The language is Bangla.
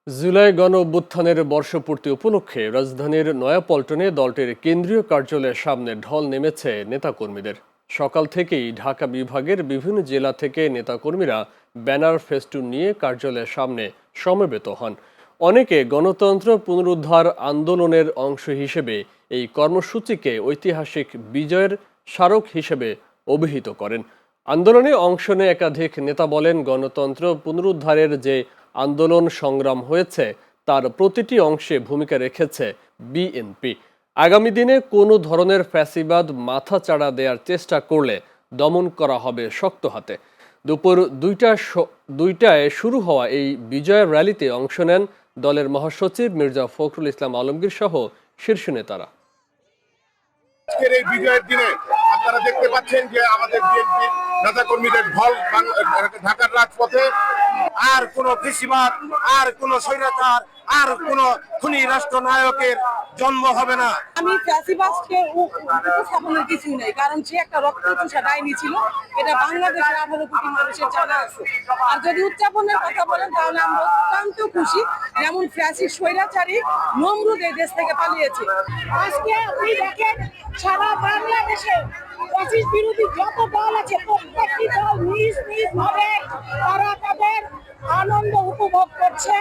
জুলাই গণ অভ্যুত্থানের বর্ষপূর্তি উপলক্ষে রাজধানীর নয়াপল্টনে দলটির কেন্দ্রীয় কার্যালয়ের সামনে ঢল নেমেছে নেতাকর্মীদের। সকাল থেকেই ঢাকা বিভাগের বিভিন্ন জেলা থেকে নেতাকর্মীরা ব্যানার ফেস্টুন নিয়ে কার্যালয়ের সামনে সমবেত হন। অনেকে গণতন্ত্র পুনরুদ্ধার আন্দোলনের অংশ হিসেবে এই কর্মসূচিকে ঐতিহাসিক বিজয়ের স্মারক হিসেবে অভিহিত করেন। আন্দোলনে অংশ নিয়ে একাধিক নেতা বলেন, গণতন্ত্র পুনরুদ্ধারের যে আন্দোলন সংগ্রাম হয়েছে তার প্রতিটি অংশে ভূমিকা রেখেছে বিএনপি। আগামী দিনে কোনো ধরনের ফ্যাসিবাদ মাথাচাড়া দেওয়ার চেষ্টা করলে দমন করা হবে শক্ত হাতে। দুপুর 2টায় শুরু হওয়া এই বিজয় র্যালিতে অংশ নেন দলের মহাসচিব মির্জা ফখরুল ইসলাম আলমগীর সহ শীর্ষ নেতারা। আজকের এই বিজয়ের দিনে আপনারা দেখতে পাচ্ছেন যে আমাদের বিএনপি নেতাকর্মীদের ঢল ঢাকার রাজপথে। আর কোন ফ্যাসিবাদ, আর কোন স্বৈরাচার, আর কোন খুনি রাষ্ট্রনায়কের জন্ম হবে না। আমি ফ্যাসিবাদকে উপস্থাপনের কিছুই নেই, কারণ সে একটা রক্তচোষা ডাইনি ছিল। এটা বাংলাদেশের 18 কোটি মানুষের জানা আছে। আর যদি উদযাপনের কথা বলেন তাহলে আমরা অত্যন্ত খুশি, যেমন ফ্যাসিস্ট স্বৈরাচারী নমরুদ এই দেশ থেকে পালিয়েছে। আজকে আপনি দেখেন সারা বাংলাদেশে ফ্যাসিস্ট বিরোধী যত দল আছে প্রত্যেকটি দল নিজ নিজ ভাবে তারা তাদের আনন্দ উপভোগ করছে।